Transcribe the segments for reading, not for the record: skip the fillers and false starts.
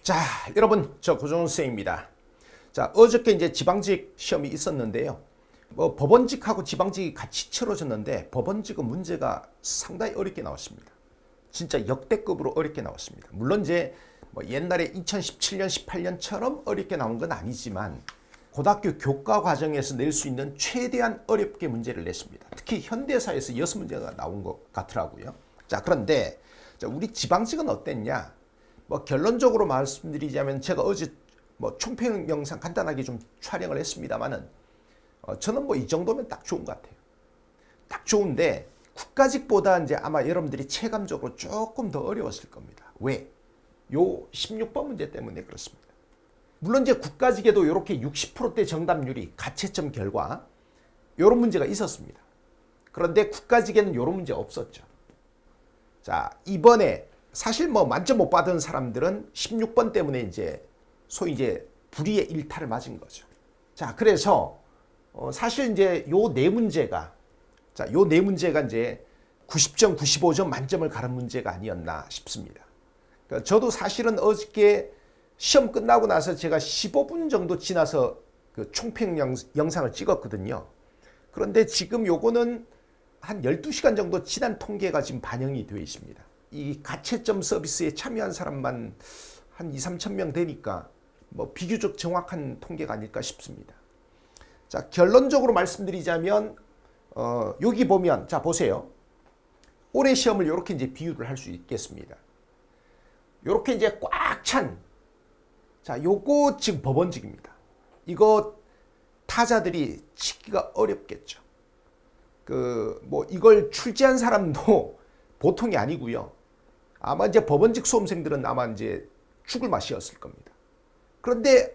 자, 여러분, 저 고정훈 선생입니다. 자, 어저께 이제 지방직 시험이 있었는데요. 법원직하고 지방직이 같이 치러졌는데 법원직은 문제가 상당히 어렵게 나왔습니다. 진짜 역대급으로 어렵게 나왔습니다. 물론 이제 옛날에 2017년, 18년처럼 어렵게 나온 건 아니지만 고등학교 교과 과정에서 낼 수 있는 최대한 어렵게 문제를 냈습니다. 특히 현대사에서 6문제가 나온 것 같더라고요. 자, 그런데 우리 지방직은 어땠냐? 결론적으로 말씀드리자면 제가 어제 총평 영상 간단하게 좀 촬영을 했습니다만은 저는 이 정도면 딱 좋은 것 같아요. 딱 좋은데 국가직보다 이제 아마 여러분들이 체감적으로 조금 더 어려웠을 겁니다. 왜? 요 16번 문제 때문에 그렇습니다. 물론 이제 국가직에도 이렇게 60%대 정답률이 가채점 결과 이런 문제가 있었습니다. 그런데 국가직에는 이런 문제 없었죠. 자, 이번에 사실 만점 못 받은 사람들은 16번 때문에 이제 소위 이제 불의의 일탈을 맞은 거죠. 자, 그래서 사실 이제 요 네 문제가 이제 90점, 95점 만점을 가른 문제가 아니었나 싶습니다. 그러니까 저도 사실은 어저께 시험 끝나고 나서 제가 15분 정도 지나서 그 총평 영상을 찍었거든요. 그런데 지금 요거는 한 12시간 정도 지난 통계가 지금 반영이 되어 있습니다. 이 가채점 서비스에 참여한 사람만 한 2, 3천 명 되니까 비교적 정확한 통계가 아닐까 싶습니다. 자, 결론적으로 말씀드리자면 여기 보면 자 보세요. 올해 시험을 이렇게 이제 비유를 할 수 있겠습니다. 이렇게 이제 꽉 찬 자, 요거 지금 법원직입니다. 이거 타자들이 치기가 어렵겠죠. 이걸 출제한 사람도 보통이 아니고요. 아마 이제 법원직 수험생들은 아마 이제 죽을 맛이었을 겁니다. 그런데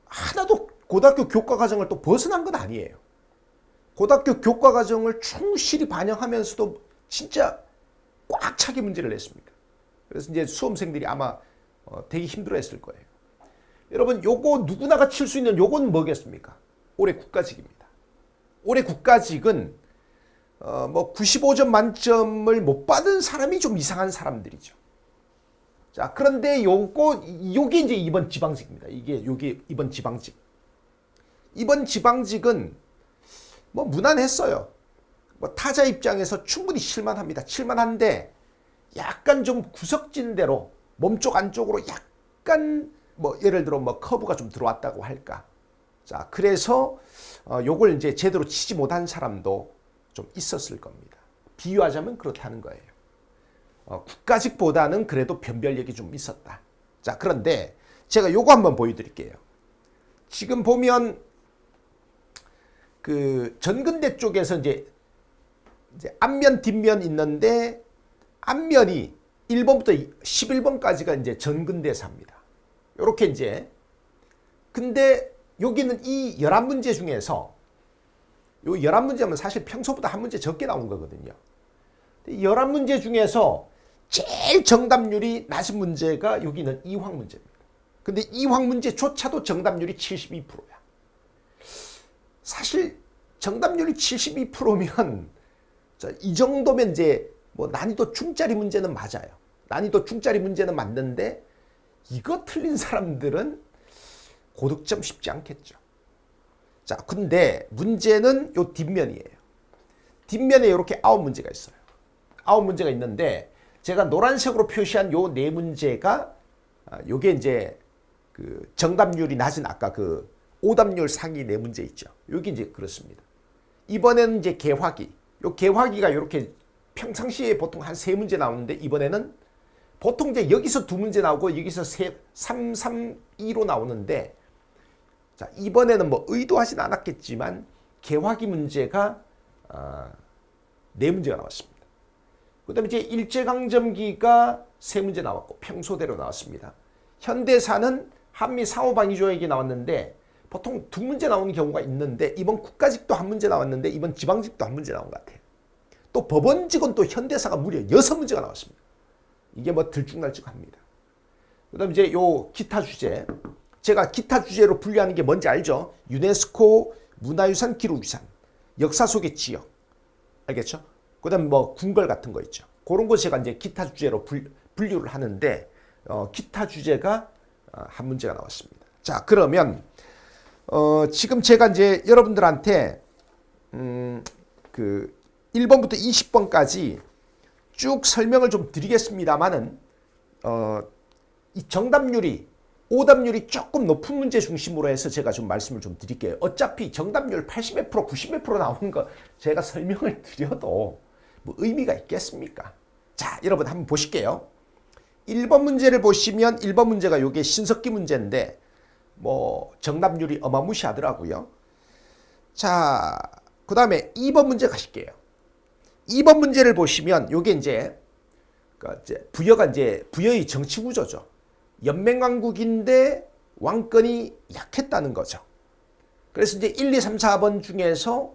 하나도 고등학교 교과 과정을 또 벗어난 건 아니에요. 고등학교 교과 과정을 충실히 반영하면서도 진짜 꽉 차게 문제를 냈습니다. 그래서 이제 수험생들이 아마 되게 힘들어했을 거예요. 여러분, 요거 누구나가 칠 수 있는 요건 뭐겠습니까? 올해 국가직입니다. 올해 국가직은 95점 만점을 못 받은 사람이 좀 이상한 사람들이죠. 자, 그런데 요게 이제 이번 지방직입니다. 요게 이번 지방직. 이번 지방직은 무난했어요. 타자 입장에서 충분히 칠만합니다. 칠만한데 약간 좀 구석진 대로 몸쪽 안쪽으로 약간 예를 들어 커브가 좀 들어왔다고 할까. 자, 그래서 요걸 이제 제대로 치지 못한 사람도 좀 있었을 겁니다. 비유하자면 그렇다는 거예요. 국가직보다는 그래도 변별력이 좀 있었다. 자, 그런데 제가 요거 한번 보여드릴게요. 지금 보면 그 전근대 쪽에서 이제 앞면 뒷면 있는데 앞면이 1번부터 11번까지가 이제 전근대사입니다. 요렇게 이제 근데 여기는 이 11문제 중에서 요 11문제면 사실 평소보다 한 문제 적게 나온 거거든요. 11문제 중에서 제일 정답률이 낮은 문제가 여기는 이황 문제입니다. 근데 이황 문제조차도 정답률이 72%야. 사실 정답률이 72%면 이 정도면 이제 난이도 중짜리 문제는 맞아요. 난이도 중짜리 문제는 맞는데 이거 틀린 사람들은 고득점 쉽지 않겠죠. 자, 근데 문제는 요 뒷면이에요. 뒷면에 이렇게 9문제가 있어요. 9문제가 있는데 제가 노란색으로 표시한 요 네 문제가 요게 이제 그 정답률이 낮은 아까 그 오답률 상위 네 문제 있죠. 여기 이제 그렇습니다. 이번에는 이제 개화기. 요 개화기가 이렇게 평상시에 보통 한 3문제 나오는데 이번에는 보통 이제 여기서 2문제 나오고 여기서 3, 3, 2로 나오는데 자, 이번에는 의도하진 않았겠지만 개화기 문제가 4문제가 나왔습니다. 그 다음에 이제 일제강점기가 3문제 나왔고 평소대로 나왔습니다. 현대사는 한미 상호방위조약이 나왔는데 보통 2문제 나오는 경우가 있는데 이번 국가직도 1문제 나왔는데 이번 지방직도 1문제 나온 것 같아요. 또 법원직은 또 현대사가 무려 6문제가 나왔습니다. 이게 들쭉날쭉합니다. 그 다음에 이제 요 기타 주제. 제가 기타 주제로 분류하는 게 뭔지 알죠? 유네스코 문화유산 기록유산, 역사 속의 지역. 알겠죠? 그 다음에 궁궐 같은 거 있죠. 그런 거 제가 이제 기타 주제로 분류를 하는데 기타 주제가 한 문제가 나왔습니다. 자, 그러면 지금 제가 이제 여러분들한테 그 1번부터 20번까지 쭉 설명을 좀 드리겠습니다만은 이 정답률이 오답률이 조금 높은 문제 중심으로 해서 제가 좀 말씀을 좀 드릴게요. 어차피 정답률 80몇 프로, 90몇 프로 나오는 거 제가 설명을 드려도 뭐 의미가 있겠습니까? 자, 여러분 한번 보실게요. 1번 문제를 보시면 1번 문제가 요게 신석기 문제인데 뭐 정답률이 어마무시하더라고요. 자, 그 다음에 2번 문제 가실게요. 2번 문제를 보시면 요게 이제 부여가 이제 부여의 정치 구조죠. 연맹왕국인데 왕권이 약했다는 거죠. 그래서 이제 1, 2, 3, 4번 중에서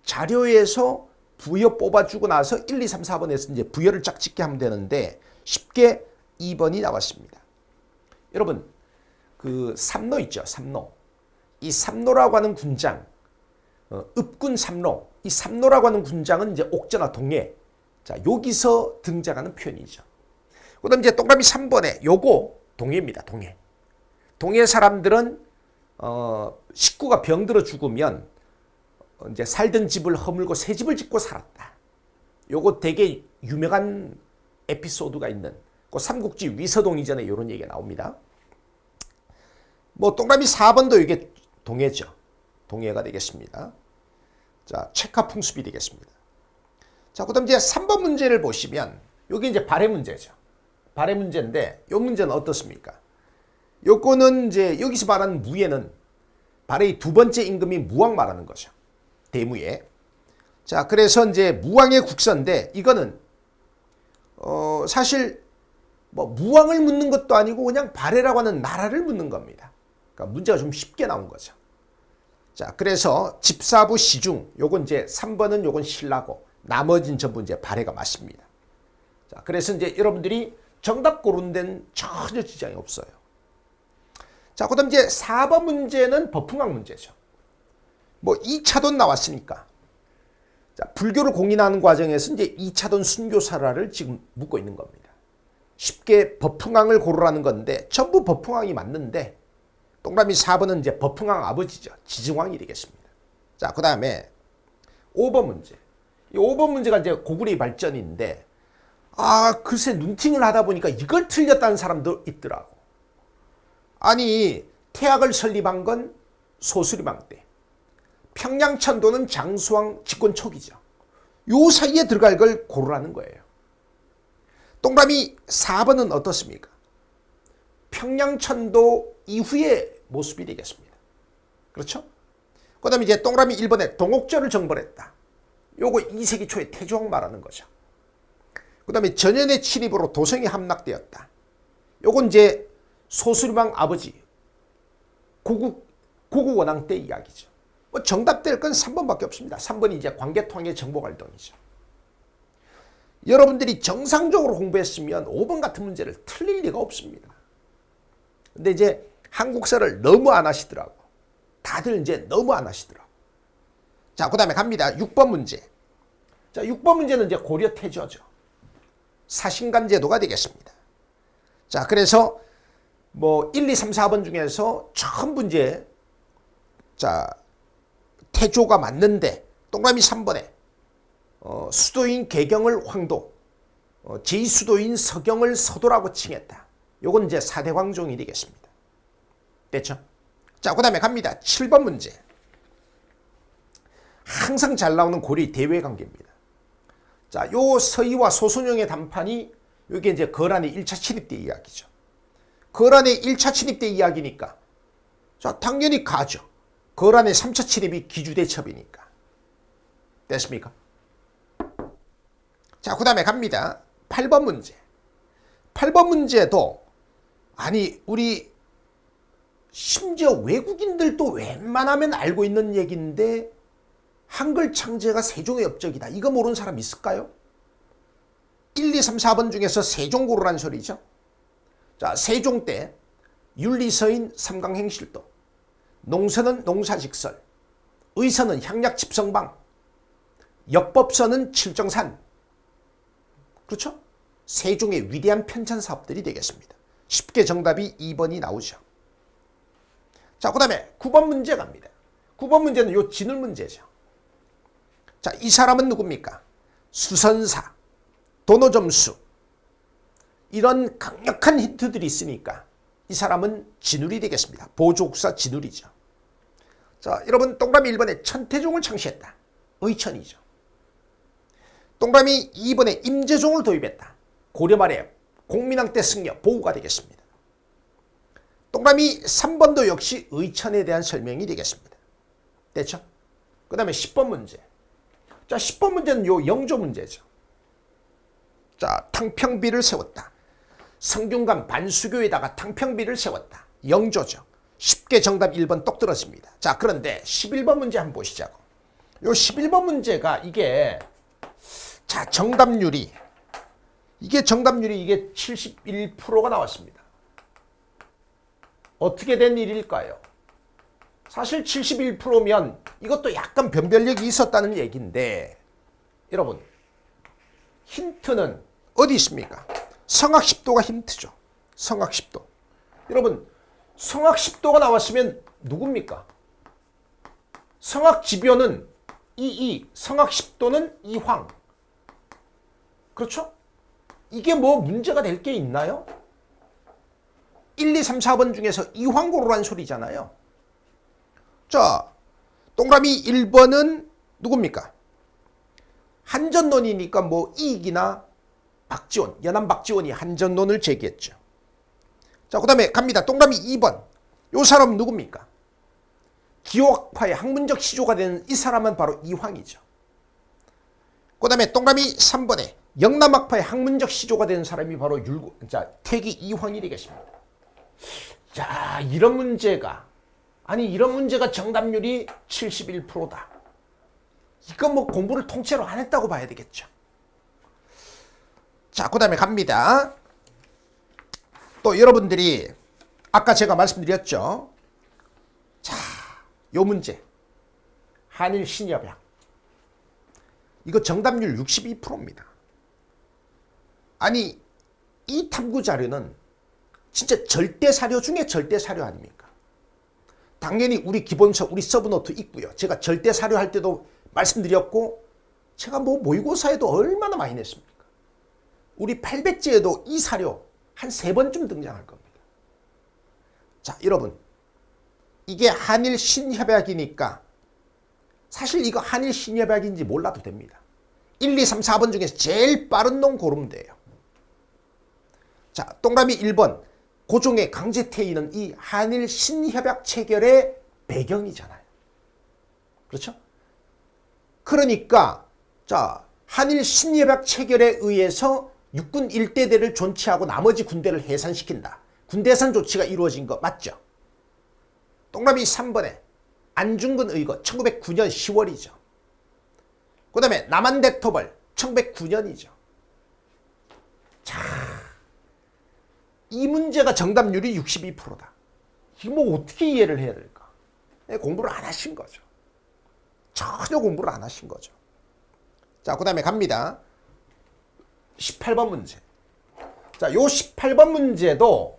자료에서 부여 뽑아주고 나서 1, 2, 3, 4번에서 이제 부여를 쫙 찍게 하면 되는데 쉽게 2번이 나왔습니다. 여러분, 그 삼로 있죠, 삼로. 이 삼로라고 하는 군장, 읍군 삼로. 이 삼로라고 하는 군장은 이제 옥저나 동해. 자, 여기서 등장하는 표현이죠. 그 다음 이제 동그라미 3번에 요거 동해입니다, 동해. 동해 사람들은, 식구가 병들어 죽으면 이제 살던 집을 허물고 새 집을 짓고 살았다. 요거 되게 유명한 에피소드가 있는 그 삼국지 위서동 이전에 이런 얘기가 나옵니다. 뭐 동그라미 4번도 이게 동해죠. 동해가 되겠습니다. 자, 체카 풍습이 되겠습니다. 자, 그다음 이제 3번 문제를 보시면 여기 이제 발해 문제죠. 발해 문제인데 이 문제는 어떻습니까? 요거는 이제 여기서 말하는 무예는 발해의 두 번째 임금이 무왕 말하는 거죠. 대무예. 자, 그래서 이제 무왕의 국서인데 이거는 사실 뭐 무왕을 묻는 것도 아니고 그냥 발해라고 하는 나라를 묻는 겁니다. 그러니까 문제가 좀 쉽게 나온 거죠. 자, 그래서 집사부 시중 요건 이제 3번은 요건 신라고 나머지는 전부 이제 발해가 맞습니다. 자, 그래서 이제 여러분들이 정답 고르는 데는 전혀 지장이 없어요. 자, 그다음 이제 4번 문제는 법흥학 문제죠. 뭐 2차돈 나왔으니까. 자, 불교를 공인하는 과정에서 이제 2차돈 순교사라를 지금 묻고 있는 겁니다. 쉽게 법흥왕을 고르라는 건데 전부 법흥왕이 맞는데 동그라미 4번은 이제 법흥왕 아버지죠. 지증왕이 되겠습니다. 자, 그 다음에 5번 문제. 이 5번 문제가 이제 고구려의 발전인데 글쎄 눈팅을 하다 보니까 이걸 틀렸다는 사람도 있더라고. 아니, 태학을 설립한 건 소수리망 때. 평양천도는 장수왕 집권 초기죠. 요 사이에 들어갈 걸 고르라는 거예요. 동그라미 4번은 어떻습니까? 평양천도 이후의 모습이 되겠습니다. 그렇죠? 그 다음에 이제 동그라미 1번에 동옥절을 정벌했다. 요거 2세기 초에 태조왕 말하는 거죠. 그 다음에 전현의 침입으로 도성이 함락되었다. 요건 이제 소수리망 아버지 고국원왕 때 이야기죠. 뭐 정답 될 건 3번밖에 없습니다. 3번이 이제 광개토왕의 정복활동이죠. 여러분들이 정상적으로 공부했으면 5번 같은 문제를 틀릴 리가 없습니다. 근데 이제 한국사를 너무 안 하시더라고. 다들 이제 너무 안 하시더라고. 자, 그 다음에 갑니다. 6번 문제. 자, 6번 문제는 이제 고려 태조죠. 사신간 제도가 되겠습니다. 자, 그래서 뭐 1, 2, 3, 4번 중에서 전부 이제 자, 태조가 맞는데 동그라미 3번에 수도인 개경을 황도, 제2수도인 서경을 서도라고 칭했다. 요건 이제 4대 황종이 되겠습니다. 됐죠? 자, 그 다음에 갑니다. 7번 문제. 항상 잘 나오는 고려의 대외관계입니다. 자, 요 서희와 소순영의 담판이 요게 이제 거란의 1차 침입 때 이야기죠. 거란의 1차 침입 때 이야기니까 자, 당연히 가죠. 거란의 3차 침입이 기주대첩이니까. 됐습니까? 자, 그 다음에 갑니다. 8번 문제. 8번 문제도 아니 우리 심지어 외국인들도 웬만하면 알고 있는 얘기인데 한글 창제가 세종의 업적이다. 이거 모르는 사람 있을까요? 1, 2, 3, 4번 중에서 세종 고르라는 소리죠. 자, 세종 때 윤리서인 삼강행실도, 농서는 농사직설, 의서는 향약집성방, 역법서는 칠정산. 그렇죠? 세종의 위대한 편찬 사업들이 되겠습니다. 쉽게 정답이 2번이 나오죠. 자, 그 다음에 9번 문제 갑니다. 9번 문제는 요 진울 문제죠. 자, 이 사람은 누굽니까? 수선사, 도노점수, 이런 강력한 힌트들이 있으니까 이 사람은 진울이 되겠습니다. 보조국사 진울이죠. 자, 여러분 동그라미 1번에 천태종을 창시했다. 의천이죠. 동그라미 2번에 임재종을 도입했다. 고려 말에 공민왕 때 승려 보우가 되겠습니다. 동그라미 3번도 역시 의천에 대한 설명이 되겠습니다. 됐죠? 그 다음에 10번 문제. 자, 10번 문제는 요 영조 문제죠. 자, 탕평비를 세웠다. 성균관 반수교에다가 탕평비를 세웠다. 영조죠. 쉽게 정답 1번 똑 떨어집니다. 자, 그런데 11번 문제 한번 보시자고. 요 11번 문제가 이게 자, 정답률이 이게 71%가 나왔습니다. 어떻게 된 일일까요? 사실 71%면 이것도 약간 변별력이 있었다는 얘기인데 여러분 힌트는 어디 있습니까? 성악 10도가 힌트죠. 성악 10도. 여러분 성악 10도가 나왔으면 누굽니까? 성악 지변은 성악 10도는 이황. 그렇죠? 이게 뭐 문제가 될 게 있나요? 1, 2, 3, 4번 중에서 이황 고르란 소리잖아요. 자, 동그라미 1번은 누굽니까? 한전론이니까 뭐 이익이나 박지원, 연암 박지원이 한전론을 제기했죠. 자, 그 다음에 갑니다. 동그라미 2번. 이 사람은 누굽니까? 기호학파의 학문적 시조가 되는 이 사람은 바로 이황이죠. 그 다음에 동그라미 3번에 영남학파의 학문적 시조가 되는 사람이 바로 태기 이황이 되겠습니다. 자, 이런 문제가 정답률이 71%다. 이건 뭐 공부를 통째로 안 했다고 봐야 되겠죠. 자, 그 다음에 갑니다. 또 여러분들이 아까 제가 말씀드렸죠. 자, 요 문제. 한일 신협약. 이거 정답률 62%입니다. 아니, 이 탐구 자료는 진짜 절대 사료 중에 절대 사료 아닙니까? 당연히 우리 기본서, 우리 서브노트 있고요. 제가 절대 사료 할 때도 말씀드렸고, 제가 뭐 모의고사에도 얼마나 많이 냈습니까? 우리 800제에도 이 사료 한 3번쯤 등장할 겁니다. 자, 여러분. 이게 한일 신협약이니까 사실 이거 한일 신협약인지 몰라도 됩니다. 1, 2, 3, 4번 중에서 제일 빠른 놈 고르면 돼요. 자, 동그라미 1번. 고종의 강제퇴위는 이 한일 신협약 체결의 배경이잖아요. 그렇죠? 그러니까 자, 한일 신협약 체결에 의해서 육군 일대대를 존치하고 나머지 군대를 해산시킨다. 군대 해산 조치가 이루어진 거 맞죠? 동그라미 3번에 안중근 의거 1909년 10월이죠. 그 다음에 남한대토벌 1909년이죠. 자, 이 문제가 정답률이 62%다. 이거 뭐 어떻게 이해를 해야 될까? 공부를 안 하신 거죠. 전혀 공부를 안 하신 거죠. 자, 그 다음에 갑니다. 18번 문제. 자, 요 18번 문제도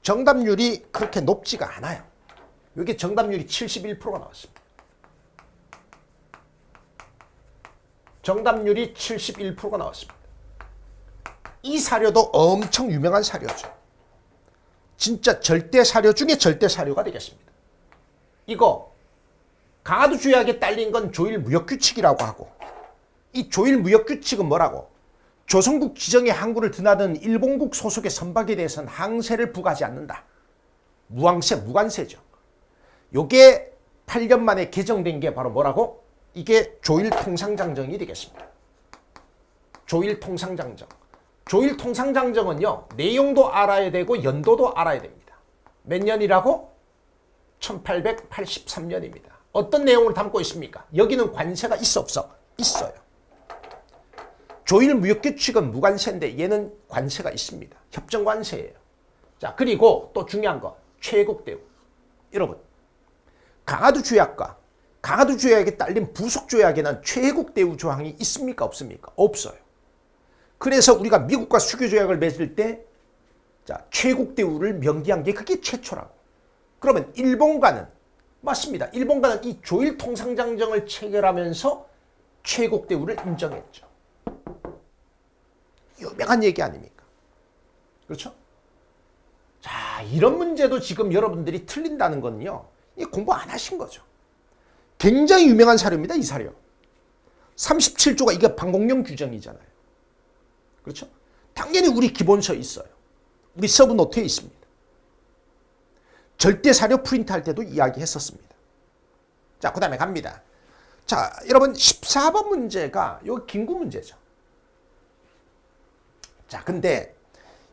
정답률이 그렇게 높지가 않아요. 여기 정답률이 71%가 나왔습니다. 정답률이 71%가 나왔습니다. 이 사료도 엄청 유명한 사료죠. 진짜 절대 사료 중에 절대 사료가 되겠습니다. 이거 강화도 주약에 딸린 건 조일무역규칙이라고 하고, 이 조일무역규칙은 뭐라고? 조선국 지정의 항구를 드나드는 일본국 소속의 선박에 대해서는 항세를 부과하지 않는다. 무항세, 무관세죠. 요게 8년 만에 개정된 게 바로 뭐라고? 이게 조일통상장정이 되겠습니다. 조일통상장정. 조일통상장정은요, 내용도 알아야 되고 연도도 알아야 됩니다. 몇 년이라고? 1883년입니다. 어떤 내용을 담고 있습니까? 여기는 관세가 있어 없어? 있어요. 조일무역규칙은 무관세인데 얘는 관세가 있습니다. 협정관세예요. 자, 그리고 또 중요한 거 최애국대우. 여러분, 강화도 조약과 강화도 조약에 딸린 부속 조약에는 최애국대우 조항이 있습니까? 없습니까? 없어요. 그래서 우리가 미국과 수교 조약을 맺을 때 자, 최국대우를 명기한 게 그게 최초라고. 그러면 일본과는 맞습니다. 일본과는 이 조일 통상장정을 체결하면서 최국대우를 인정했죠. 유명한 얘기 아닙니까? 그렇죠? 자, 이런 문제도 지금 여러분들이 틀린다는 건요, 이 공부 안 하신 거죠. 굉장히 유명한 사료입니다, 이 사료. 37조가 이게 방공령 규정이잖아요. 그렇죠? 당연히 우리 기본서에 있어요. 우리 서브노트에 있습니다. 절대 사료 프린트할 때도 이야기했었습니다. 자, 그 다음에 갑니다. 자, 여러분 14번 문제가 요 김구 문제죠. 자, 근데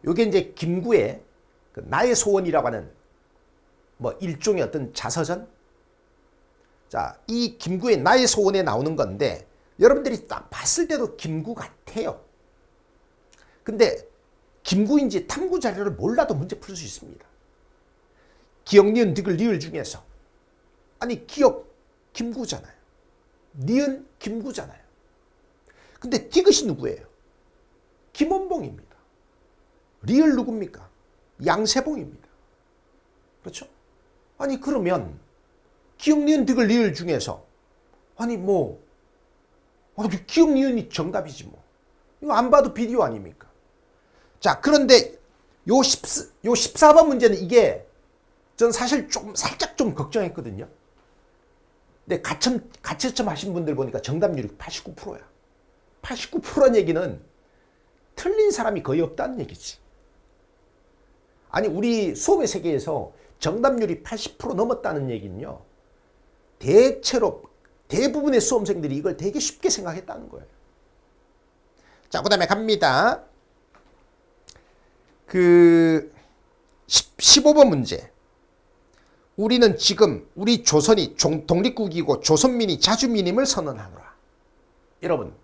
요게 이제 김구의 그 나의 소원이라고 하는 뭐 일종의 어떤 자서전. 자, 이 김구의 나의 소원에 나오는 건데 여러분들이 딱 봤을 때도 김구 같아요. 근데 김구인지 탐구 자료를 몰라도 문제 풀 수 있습니다. 기역, 니은, 디귿, 리을 중에서 아니 기역 김구잖아요. 니은 김구잖아요. 근데 디귿이 누구예요? 김원봉입니다. 리을 누굽니까? 양세봉입니다. 그렇죠? 아니 그러면 기역, 니은, 디귿, 리을 중에서 아니 뭐 기역, 니은이 정답이지 뭐. 이거 안 봐도 비디오 아닙니까? 자, 그런데 요 14번 문제는 이게 전 사실 살짝 좀 걱정했거든요. 근데 가채점 하신 분들 보니까 정답률이 89%야. 89%란 얘기는 틀린 사람이 거의 없다는 얘기지. 아니 우리 수업의 세계에서 정답률이 80% 넘었다는 얘기는요, 대부분의 수험생들이 이걸 되게 쉽게 생각했다는 거예요. 자, 그 다음에 갑니다. 15번 문제. 우리는 지금 우리 조선이 독립국이고 조선민이 자주민임을 선언하노라. 여러분,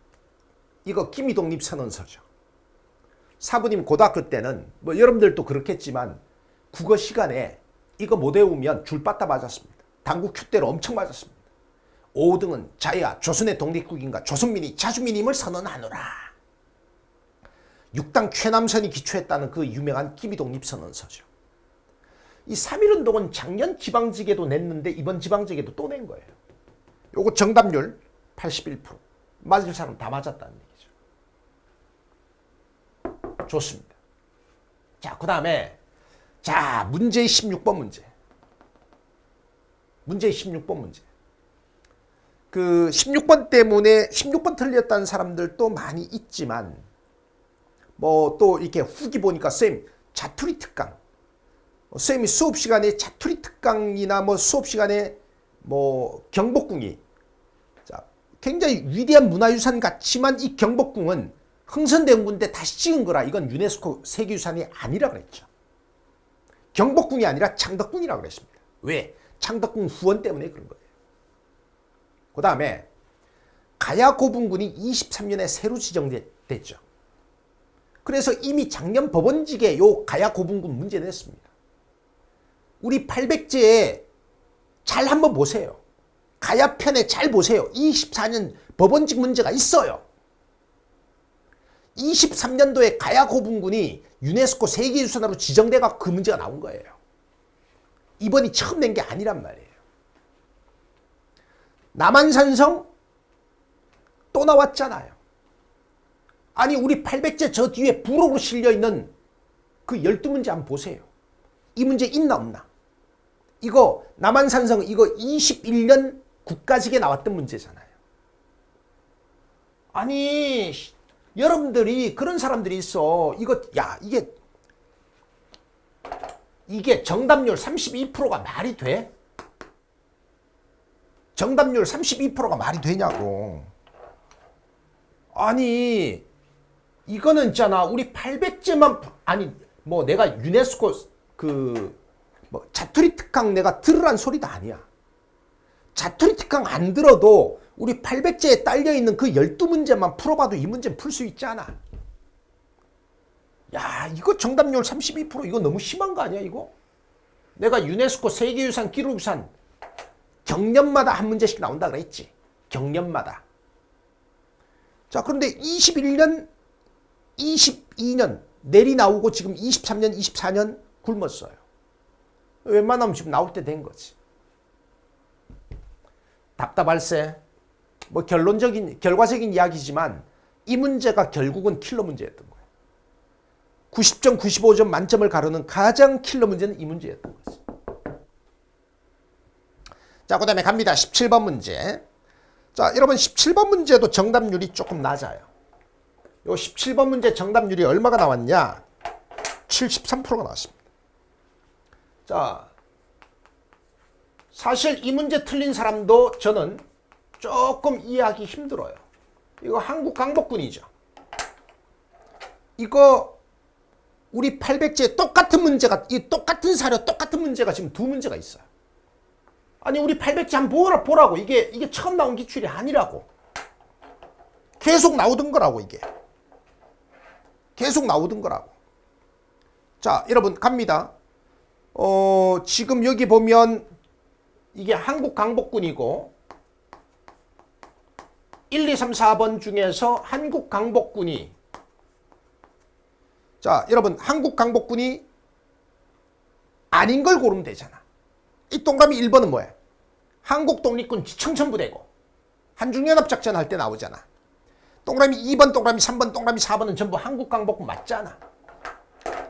이거 기미독립선언서죠. 사부님 고등학교 때는 뭐 여러분들도 그렇겠지만 국어 시간에 이거 못 외우면 줄 빠따 맞았습니다. 당구 큐대로 엄청 맞았습니다. 5등은 자야 조선의 독립국인가 조선민이 자주민임을 선언하노라. 6당 최남선이 기초했다는 그 유명한 기미독립선언서죠. 이 3.1운동은 작년 지방직에도 냈는데 이번 지방직에도 또 낸 거예요. 요거 정답률 81%. 맞을 사람 다 맞았다는 얘기죠. 좋습니다. 자, 그 다음에 자, 문제의 16번 문제. 문제의 16번 문제. 그 16번 때문에 16번 틀렸다는 사람들도 많이 있지만 뭐 또 이렇게 후기 보니까 쌤 자투리 특강, 쌤이 수업 시간에 자투리 특강이나 뭐 수업 시간에 뭐 경복궁이 자 굉장히 위대한 문화유산 같지만 이 경복궁은 흥선대원군 때 다시 지은 거라 이건 유네스코 세계유산이 아니라 그랬죠. 경복궁이 아니라 창덕궁이라고 그랬습니다. 왜? 창덕궁 후원 때문에 그런 거예요. 그 다음에 가야고분군이 23년에 새로 지정됐죠. 그래서 이미 작년 법원직에 요 가야고분군 문제 냈습니다. 우리 800제에 잘 한번 보세요. 가야편에 잘 보세요. 24년 법원직 문제가 있어요. 23년도에 가야고분군이 유네스코 세계유산으로 지정돼가 그 문제가 나온 거예요. 이번이 처음 낸 게 아니란 말이에요. 남한산성 또 나왔잖아요. 아니 우리 800제 저 뒤에 부록으로 실려있는 그 12문제 한번 보세요. 이 문제 있나 없나? 이거 남한산성 이거 21년 국가직에 나왔던 문제잖아요. 아니 여러분들이 그런 사람들이 있어. 이거 야 이게 정답률 32%가 말이 돼? 정답률 32%가 말이 되냐고. 아니 이거는 있잖아 우리 800제만 아니 뭐 내가 유네스코 그 뭐 자투리 특강 내가 들으란 소리도 아니야. 자투리 특강 안 들어도 우리 800제에 딸려있는 그 12문제만 풀어봐도 이 문제는 풀 수 있잖아. 야 이거 정답률 32% 이거 너무 심한 거 아니야 이거? 내가 유네스코 세계유산 기록유산 경년마다 한 문제씩 나온다 그랬지. 경년마다. 자 그런데 21년 22년 내리 나오고 지금 23년, 24년 굶었어요. 웬만하면 지금 나올 때 된 거지. 답답할세. 뭐 결과적인 이야기지만 이 문제가 결국은 킬러 문제였던 거예요. 90점, 95점 만점을 가르는 가장 킬러 문제는 이 문제였던 거지. 자, 그 다음에 갑니다. 17번 문제. 자, 여러분 17번 문제도 정답률이 조금 낮아요. 요 17번 문제 정답률이 얼마가 나왔냐? 73%가 나왔습니다. 자, 사실 이 문제 틀린 사람도 저는 조금 이해하기 힘들어요. 이거 한국 강복군이죠. 이거 우리 800제 똑같은 문제가, 이 똑같은 사료, 똑같은 문제가 지금 두 문제가 있어요. 아니, 우리 800제 한번 보라고. 이게 처음 나온 기출이 아니라고. 계속 나오던 거라고, 이게. 계속 나오던 거라고. 자, 여러분, 갑니다. 지금 여기 보면 이게 한국 강복군이고, 1, 2, 3, 4번 중에서 한국 강복군이, 자, 여러분, 한국 강복군이 아닌 걸 고르면 되잖아. 이 동그라미 1번은 뭐야? 한국 독립군 지청천부대고, 한중연합작전 할 때 나오잖아. 동그라미 2번, 동그라미 3번, 동그라미 4번은 전부 한국 강복군 맞잖아.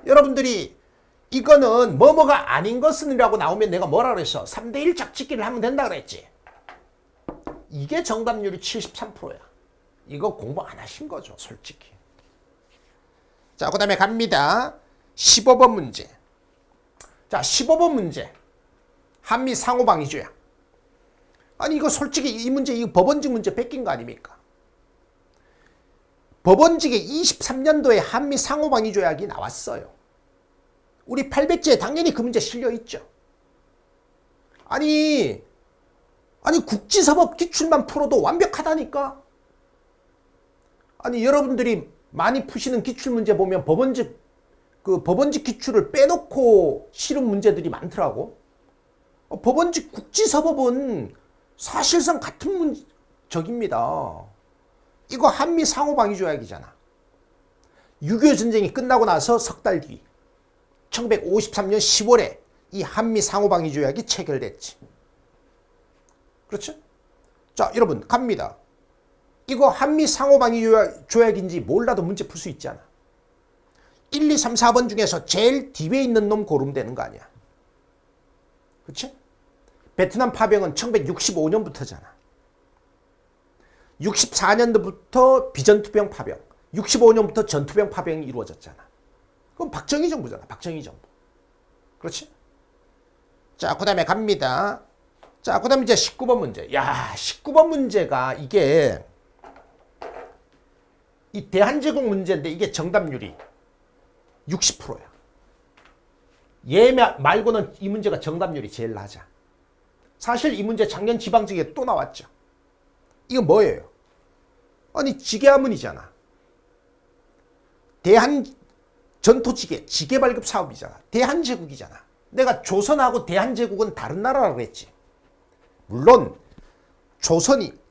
여러분들이 이거는 뭐뭐가 아닌 것은이라고 나오면 내가 뭐라 그랬어? 3대1 짝짓기를 하면 된다 그랬지. 이게 정답률이 73%야. 이거 공부 안 하신 거죠, 솔직히. 자, 그 다음에 갑니다. 15번 문제. 자, 15번 문제. 한미 상호방위조약. 아니, 이거 솔직히 이 문제, 이 법원직 문제 뺏긴 거 아닙니까? 법원직에 23년도에 한미 상호방위조약이 나왔어요. 우리 800제에 당연히 그 문제 실려있죠. 아니 국지사법 기출만 풀어도 완벽하다니까. 아니, 여러분들이 많이 푸시는 기출문제 보면 법원직 기출을 빼놓고 실은 문제들이 많더라고. 법원직 국지사법은 사실상 같은 적입니다. 이거 한미 상호방위조약이잖아. 6.25 전쟁이 끝나고 나서 석 달 뒤 1953년 10월에 이 한미 상호방위조약이 체결됐지. 그렇죠? 자, 여러분 갑니다. 이거 한미 상호방위조약인지 몰라도 문제 풀 수 있잖아. 1, 2, 3, 4번 중에서 제일 뒤에 있는 놈 고르면 되는 거 아니야. 그렇지? 베트남 파병은 1965년부터잖아. 64년도부터 비전투병 파병, 65년부터 전투병 파병이 이루어졌잖아. 그럼 박정희 정부잖아. 박정희 정부. 그렇지? 자, 그 다음에 갑니다. 자, 그 다음에 이제 19번 문제. 야, 19번 문제가 이게 이 대한제국 문제인데 이게 정답률이 60%야. 얘 말고는 이 문제가 정답률이 제일 낮아. 사실 이 문제 작년 지방직에 또 나왔죠. 이거 뭐예요? 아니, 지게화문이잖아. 대한 전토지게, 지게 발급 사업이잖아. 대한제국이잖아. 내가 조선하고 대한제국은 다른 나라라고 했지. 물론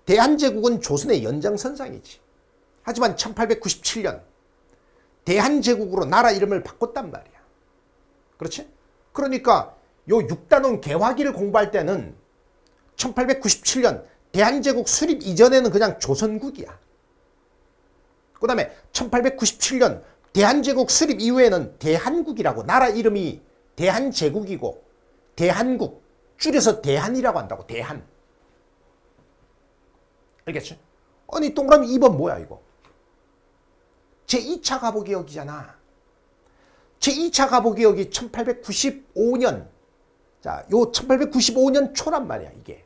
대한제국은 조선의 연장선상이지. 하지만 1897년 대한제국으로 나라 이름을 바꿨단 말이야. 그렇지? 그러니까 요 6단원 개화기를 공부할 때는 1897년 대한제국 수립 이전에는 그냥 조선국이야. 그 다음에 1897년 대한제국 수립 이후에는 대한국이라고, 나라 이름이 대한제국이고 대한국, 줄여서 대한이라고 한다고. 대한. 알겠지? 아니, 동그라미 2번 뭐야 이거? 제2차 가보개혁이잖아. 제2차 가보개혁이 1895년. 자, 요 1895년 초란 말이야, 이게.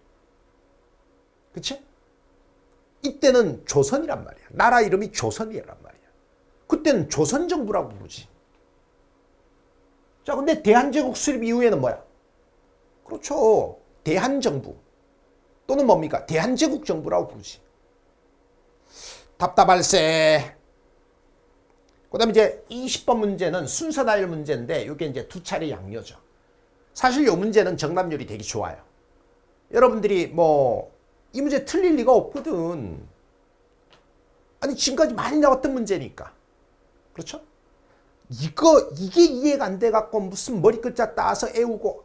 그치? 이때는 조선이란 말이야. 나라 이름이 조선이란 말이야. 그때는 조선정부라고 부르지. 자, 근데 대한제국 수립 이후에는 뭐야? 그렇죠. 대한정부. 또는 뭡니까? 대한제국 정부라고 부르지. 답답할세. 그 다음에 이제 20번 문제는 순서 나열 문제인데 이게 이제 두 차례 양료죠. 사실 이 문제는 정답률이 되게 좋아요. 여러분들이 이 문제 틀릴 리가 없거든. 아니, 지금까지 많이 나왔던 문제니까. 그렇죠? 이게 이해가 안 돼갖고 무슨 머리 글자 따서 애우고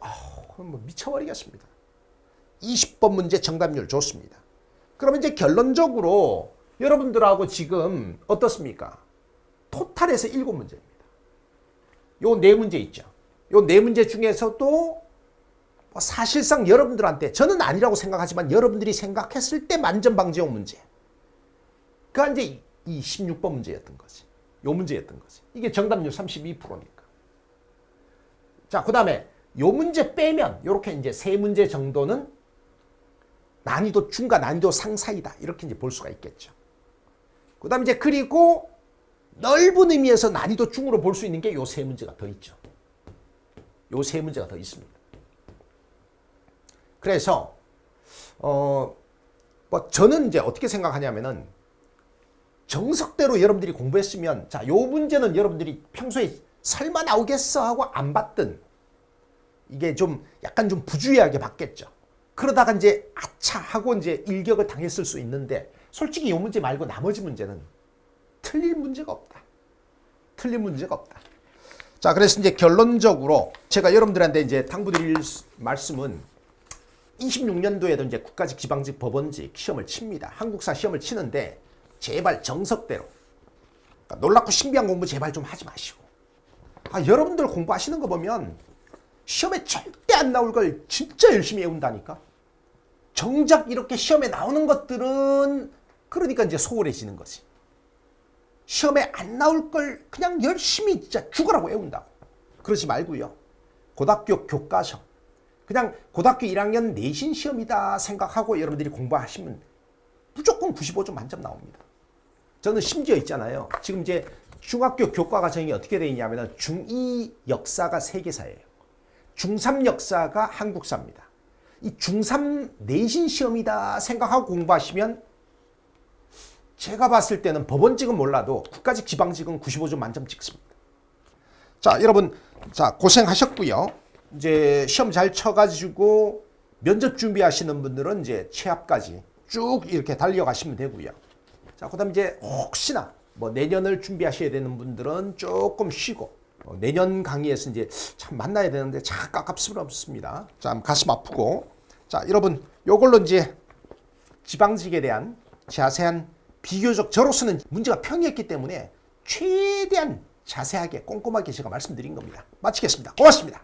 뭐 미쳐버리겠습니다. 20번 문제 정답률 좋습니다. 그러면 이제 결론적으로 여러분들하고 지금 어떻습니까? 토탈에서 7문제입니다. 요 4문제 있죠. 요 4문제 중에서도 사실상 여러분들한테, 저는 아니라고 생각하지만 여러분들이 생각했을 때 만점방지용 문제. 그가 이제 이 16번 문제였던 거지. 요 문제였던 거지. 이게 정답률 32%니까. 자, 그 다음에 요 문제 빼면 요렇게 이제 3문제 정도는 난이도 중과 난이도 상 사이다. 이렇게 이제 볼 수가 있겠죠. 그 다음에 이제 그리고 넓은 의미에서 난이도 중으로 볼 수 있는 게 요 3문제가 더 있죠. 요 3문제가 더 있습니다. 그래서 뭐 저는 이제 어떻게 생각하냐면은 정석대로 여러분들이 공부했으면, 자, 요 문제는 여러분들이 평소에 설마 나오겠어 하고 안 봤던, 이게 좀 약간 좀 부주의하게 봤겠죠. 그러다가 이제 아차 하고 이제 일격을 당했을 수 있는데, 솔직히 요 문제 말고 나머지 문제는 틀릴 문제가 없다. 틀릴 문제가 없다. 자, 그래서 이제 결론적으로 제가 여러분들한테 이제 당부드릴 말씀은 26년도에도 이제 국가직, 지방직, 법원직 시험을 칩니다. 한국사 시험을 치는데 제발 정석대로, 그러니까 놀랍고 신비한 공부 제발 좀 하지 마시고, 여러분들 공부하시는 거 보면 시험에 절대 안 나올 걸 진짜 열심히 외운다니까. 정작 이렇게 시험에 나오는 것들은 그러니까 이제 소홀해지는 거지. 시험에 안 나올 걸 그냥 열심히 진짜 죽으라고 외운다고. 그러지 말고요. 고등학교 교과서, 그냥 고등학교 1학년 내신 시험이다 생각하고 여러분들이 공부하시면 무조건 95점 만점 나옵니다. 저는 심지어 있잖아요. 지금 이제 중학교 교과 과정이 어떻게 되어 있냐면 중2 역사가 세계사예요. 중3 역사가 한국사입니다. 이 중3 내신 시험이다 생각하고 공부하시면 제가 봤을 때는 법원직은 몰라도 국가직, 지방직은 95점 만점 찍습니다. 자, 여러분, 자, 고생하셨고요. 이제 시험 잘 쳐가지고 면접 준비하시는 분들은 이제 취합까지 쭉 이렇게 달려가시면 되고요. 자, 그다음 이제 혹시나 뭐 내년을 준비하셔야 되는 분들은 조금 쉬고 내년 강의에서 이제 참 만나야 되는데 참 깝깝스럽습니다. 참 가슴 아프고. 자, 여러분, 요걸로 이제 지방직에 대한 자세한, 비교적 저로서는 문제가 평이했기 때문에 최대한 자세하게 꼼꼼하게 제가 말씀드린 겁니다. 마치겠습니다. 고맙습니다.